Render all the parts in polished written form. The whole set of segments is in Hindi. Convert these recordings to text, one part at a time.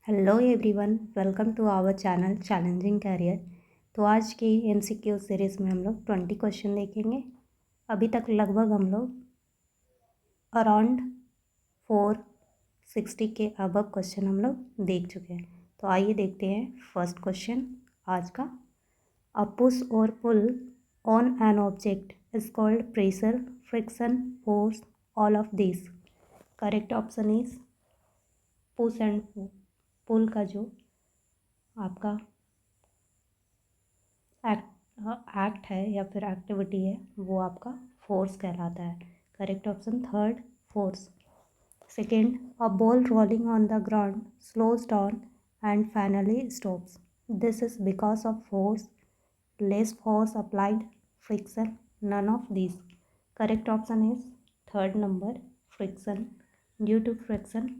Hello everyone, welcome to our channel challenging career. तो आज की एमसीक्यू सीरीज़ में हम लोग 20 क्वेश्चन देखेंगे। अभी तक लगभग हम लोग अराउंड 460 के अबव क्वेश्चन हम लोग देख चुके हैं। तो आइए देखते हैं फर्स्ट क्वेश्चन आज का। अ पुश और pull on an object is called pressure, friction, force, all of this. Correct option is push and pull का जो आपका एक्ट है या फिर एक्टिविटी है वो आपका फोर्स कहलाता है। Correct option third, force. Second, a ball rolling on the ground slows down and finally stops. This is because of force, less force applied, friction, none of this. Correct option is third number, friction. Due to friction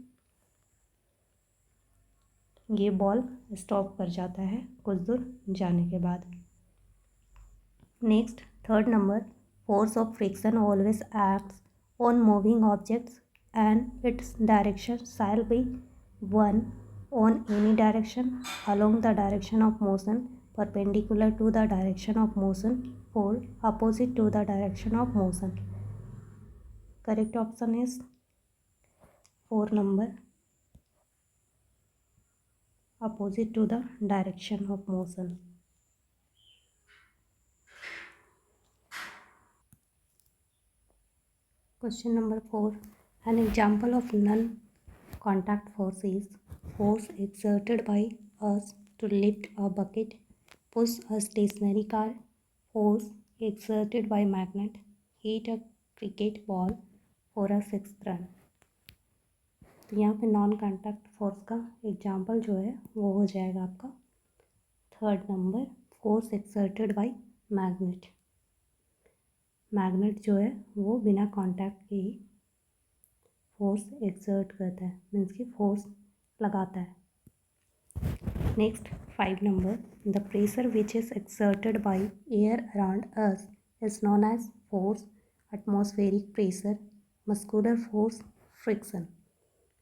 ये बॉल स्टॉप कर जाता है कुछ दूर जाने के बाद। Next, third number, force of friction always acts on moving objects and its direction shall be 1 on any direction along the direction of motion perpendicular to the direction of motion or opposite to the direction of motion. Correct option is 4 number, opposite to the direction of motion. Question number 4. An example of non-contact force is force exerted by us to lift a bucket, push a stationary car, force exerted by magnet, hit a cricket ball for a sixth run. तो यहाँ पे नॉन कॉन्टैक्ट फोर्स का एग्जाम्पल जो है वो हो जाएगा आपका third number, force exerted by magnet. Magnet जो है वो बिना कांटेक्ट के ही फोर्स एक्सर्ट करता है, मीन्स कि फोर्स लगाता है। Next 5 number, the pressure which is exerted by air around us is known as force, atmospheric pressure, muscular force, friction.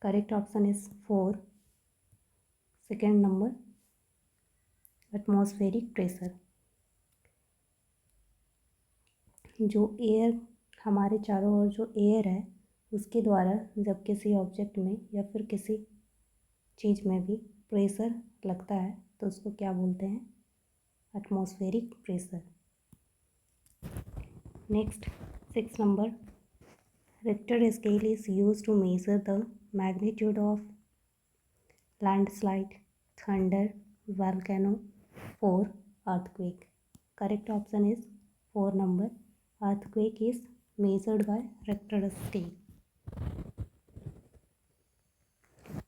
Correct option is 4, second number, atmospheric pressure. जो एयर हमारे चारों ओर जो एयर है उसके द्वारा जब किसी ऑब्जेक्ट में या फिर किसी चीज़ में भी प्रेशर लगता है तो उसको क्या बोलते हैं? Atmospheric pressure. Next 6 number, Richter scale is use to measure the magnitude of landslide, thunder, volcano और earthquake. Correct option is 4 number, earthquake is measured by Richter scale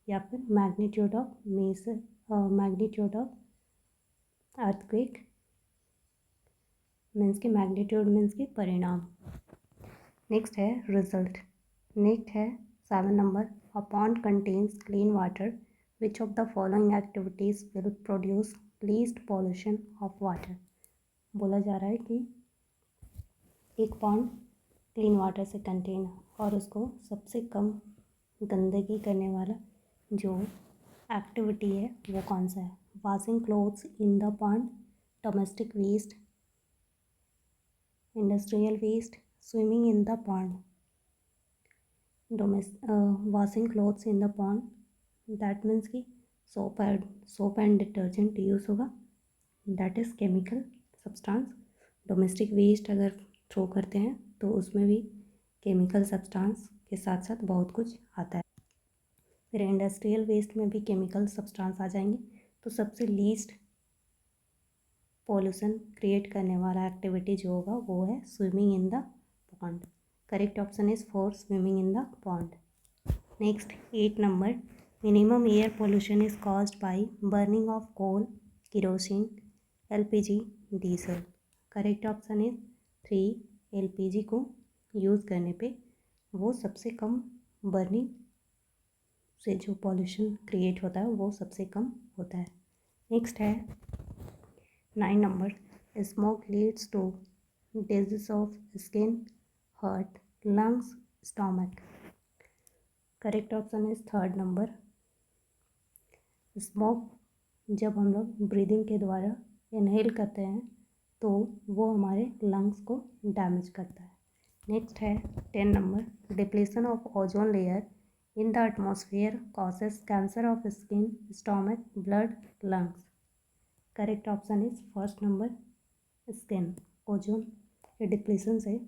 या फिर मैग्नीट्यूड ऑफ अर्थक्वेक मीन्स की मैग्नीट्यूड मीन्स की परिणाम। नेक्स्ट है रिजल्ट। नेक्स्ट है 7 number, a pond contains clean water, which of the following activities will produce least pollution of water. बोला जा रहा है कि एक पॉन्ड क्लीन वाटर से कंटेन और उसको सबसे कम गंदगी करने वाला जो एक्टिविटी है वो कौन सा है? Washing clothes in the pond, domestic waste, industrial waste, swimming in the pond. Washing clothes in the pond that means कि सोप एंड डिटर्जेंट यूज़ होगा, that is chemical substance. Domestic waste अगर थ्रो करते हैं तो उसमें भी केमिकल सब्सटेंस के साथ साथ बहुत कुछ आता है। फिर इंडस्ट्रियल वेस्ट में भी केमिकल सब्सटेंस आ जाएंगे। तो सबसे लीस्ट पॉल्यूशन क्रिएट करने वाला एक्टिविटी जो होगा वो है swimming in the pond. Correct option is 4, swimming in the pond. Next 8 number, minimum air pollution is caused by burning of coal, kerosene, LPG, diesel. Correct option is 3, LPG को यूज़ करने पे वो सबसे कम बर्निंग से जो पॉल्यूशन क्रिएट होता है वो सबसे कम होता है। नेक्स्ट है 9 number, smoke leads to disease of skin, heart, lungs, stomach. Correct option is third number, smoke जब हम लोग ब्रीदिंग के द्वारा इनहेल करते हैं तो वो हमारे लंग्स को डैमेज करता है। नेक्स्ट है 10 number, depletion of ozone layer in the atmosphere causes cancer of skin, stomach, blood, lungs. Correct option is first number, skin. Ozone के डिप्लीशन से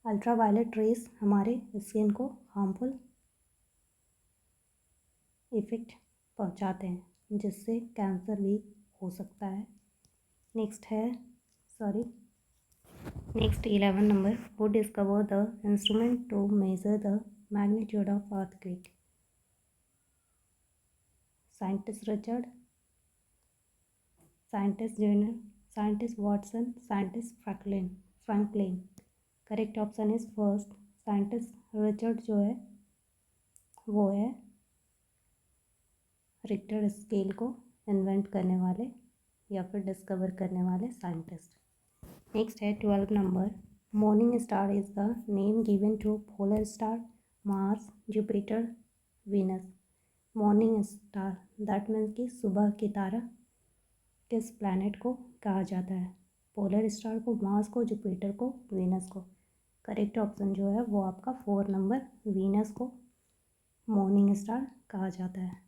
अल्ट्रावायलेट रेस हमारे स्किन को हार्मफुल इफ़ेक्ट पहुंचाते हैं जिससे कैंसर भी हो सकता है। Next 11 number, who discover the instrument to measure the magnitude of earthquake. Scientist Richard, scientist Jenner, scientist Watson, scientist Franklin. Correct option is first, scientist Richard जो है वो है रिक्टर स्केल को इन्वेंट करने वाले या फिर डिस्कवर करने वाले साइंटिस्ट। नेक्स्ट है 12 number, morning star is the name given to polar star, Mars, Jupiter, Venus. Morning star that means कि सुबह की तारा किस प्लैनेट को कहा जाता है? पोलर स्टार को, मार्स को, जुपिटर को, वीनस को। करेक्ट ऑप्शन जो है वो आपका 4 नंबर, वीनस को मॉर्निंग स्टार कहा जाता है।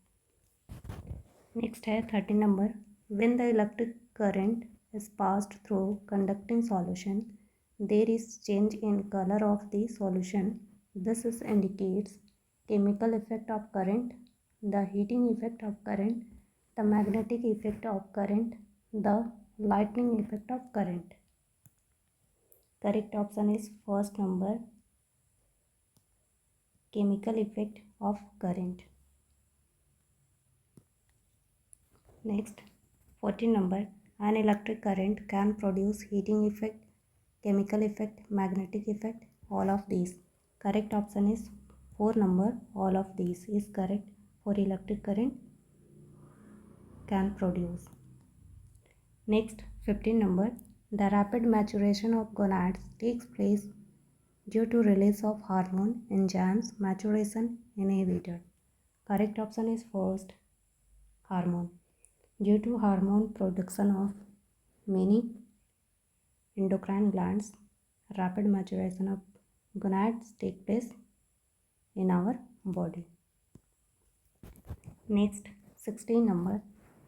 नेक्स्ट है 13 number, when the electric current is passed through conducting solution, there is change in color of the solution. This is indicates chemical effect of current, the heating effect of current, the magnetic effect of current, the lightning effect of current. Correct option is first number, chemical effect of current. Next 14 number, an electric current can produce heating effect, chemical effect, magnetic effect, all of these. Correct option is 4 number, all of these is correct for electric current can produce. Next 15 number, the rapid maturation of gonads takes place due to release of hormone, enzymes, maturation inhibitor. Correct option is first, hormone. Due to hormone production of many endocrine glands, rapid maturation of gonads take place in our body. Next 16 number,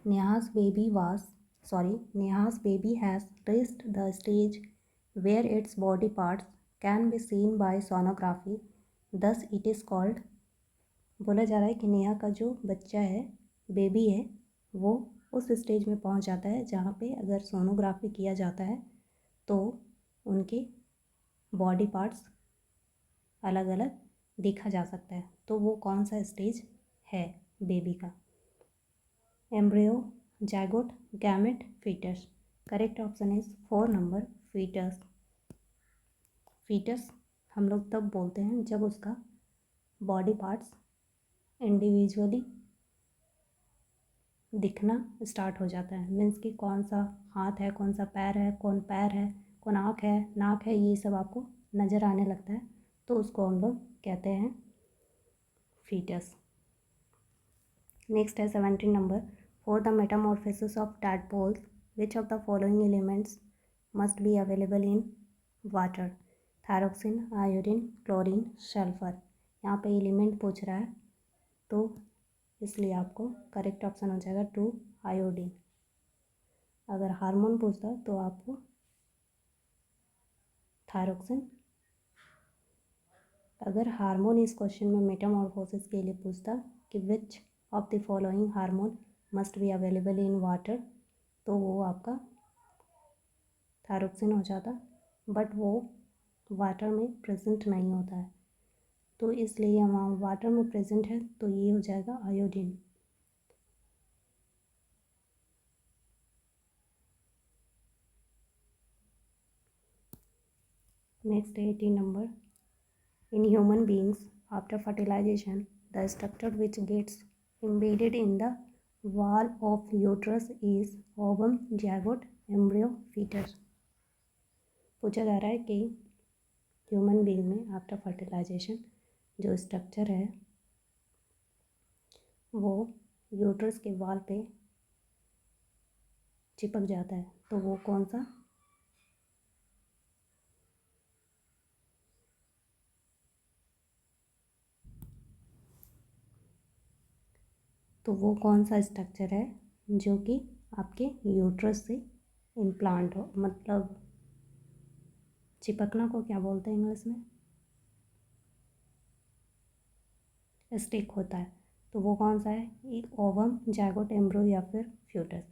Neha's baby has reached the stage where its body parts can be seen by sonography, thus it is called। बोला जा रहा है कि नेहा का जो बच्चा है, बेबी है, वो उस स्टेज में पहुंच जाता है जहाँ पे अगर सोनोग्राफी किया जाता है तो उनके बॉडी पार्ट्स अलग अलग देखा जा सकता है। तो वो कौन सा स्टेज है बेबी का? Embryo, zygote, gamete, foetus. Correct option is 4 number, foetus. Foetus हम लोग तब बोलते हैं जब उसका बॉडी पार्ट्स इंडिविजुअली दिखना स्टार्ट हो जाता है। मीन्स कि कौन सा हाथ है, कौन सा पैर है, कौन आँख है, नाक है, ये सब आपको नज़र आने लगता है तो उसको हम लोग कहते हैं फीटस। नेक्स्ट है 17 number, for the metamorphosis of tadpoles which of the following elements must be available in water? Thyroxine, iodine, chlorine, sulphur. यहाँ पे एलिमेंट पूछ रहा है तो इसलिए आपको करेक्ट ऑप्शन हो जाएगा 2, आयोडीन। अगर हार्मोन पूछता तो आपको थायरोक्सिन। अगर हार्मोन इस क्वेश्चन में मेटामॉर्फोसिस के लिए पूछता कि विच of the following hormone must be available in water तो वो आपका थायरोक्सिन हो जाता, बट वो वाटर में प्रेजेंट नहीं होता है तो इसलिए वहाँ वाटर में प्रेजेंट है तो ये हो जाएगा iodine. Next 18 number, in human beings after fertilization the structure which gets embedded in the wall of uterus is ovum, zygote, embryo, fetus। पूछा जा रहा है कि ह्यूमन बीइंग में आफ्टर फर्टिलाइजेशन जो स्ट्रक्चर है वो यूट्रस के वाल पे चिपक जाता है, तो वो कौन सा स्ट्रक्चर है जो कि आपके यूट्रस से इम्प्लांट हो, मतलब चिपकना को क्या बोलते हैं इंग्लिश में, स्टिक होता है। तो वो कौन सा है, एक ओवम, जायगोट, एम्ब्रियो या फिर फ्यूटस।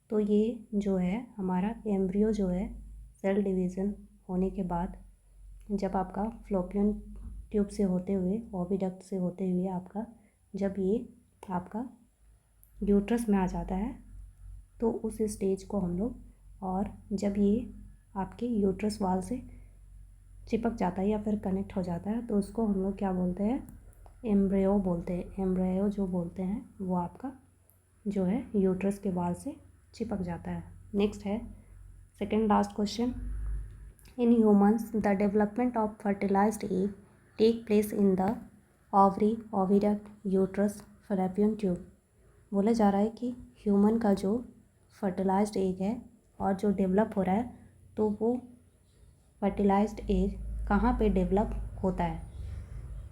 तो ये जो है हमारा एम्ब्रियो जो है सेल डिवीज़न होने के बाद जब आपका फ्लोपियन ट्यूब से होते हुए, ओविडक्ट से होते हुए आपका जब ये आपका यूट्रस में आ जाता है, तो उस स्टेज को हम लोग, और जब ये आपके यूट्रस वाल से चिपक जाता है या फिर कनेक्ट हो जाता है, तो उसको हम लोग क्या बोलते हैं, एम्ब्रियो बोलते हैं। एम्ब्रियो जो बोलते हैं वो आपका जो है यूट्रस के वाल से चिपक जाता है। नेक्स्ट है second last question, in humans the development of fertilised egg take place in the ovary, oviduct, uterus, fallopian tube. बोला जा रहा है कि ह्यूमन का जो फर्टिलाइज्ड एग है और जो डेवलप हो रहा है, तो वो फर्टिलाइज्ड एग कहाँ पे डेवलप होता है,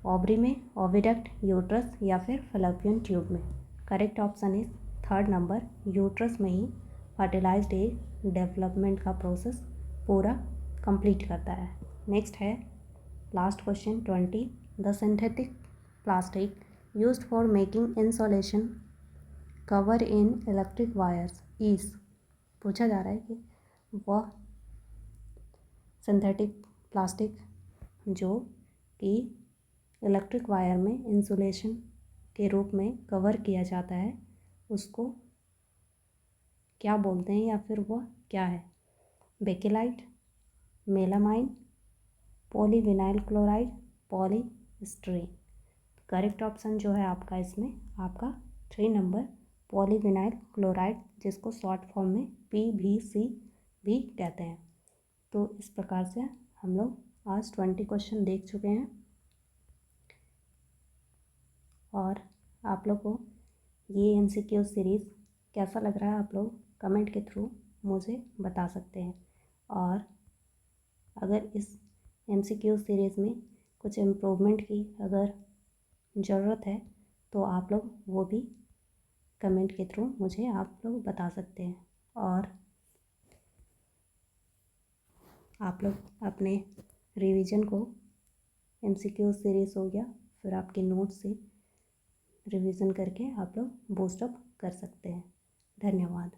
ओवरी में, ओविडक्ट, यूट्रस या फिर फैलोपियन ट्यूब में। Correct option is third number, uterus में ही फर्टिलाइज्ड एग डेवलपमेंट का प्रोसेस पूरा कंप्लीट करता है। नेक्स्ट है last question 20, the synthetic plastic used for making insulation cover in electric wires is. पूछा जा रहा है कि वह सिंथेटिक प्लास्टिक जो कि इलेक्ट्रिक वायर में इंसुलेशन के रूप में कवर किया जाता है, उसको क्या बोलते हैं या फिर वह क्या है, bakelite, melamine, polyvinyl chloride, polystyrene. Correct option जो है आपका इसमें आपका 3 नंबर, पॉलीविनाइल क्लोराइड, जिसको शॉर्ट फॉर्म में PVC भी कहते हैं। तो इस प्रकार से हम लोग आज 20 क्वेश्चन देख चुके हैं, और आप लोग को ये MCQ सीरीज़ कैसा लग रहा है आप लोग कमेंट के थ्रू मुझे बता सकते हैं। और अगर इस MCQ सीरीज़ में कुछ इम्प्रूवमेंट की अगर ज़रूरत है, तो आप लोग वो भी कमेंट के थ्रू मुझे आप लोग बता सकते हैं। और आप लोग अपने रिवीजन को MCQ सीरीज़ हो गया, फिर आपके नोट्स से रिवीजन करके आप लोग बूस्ट अप कर सकते हैं। धन्यवाद।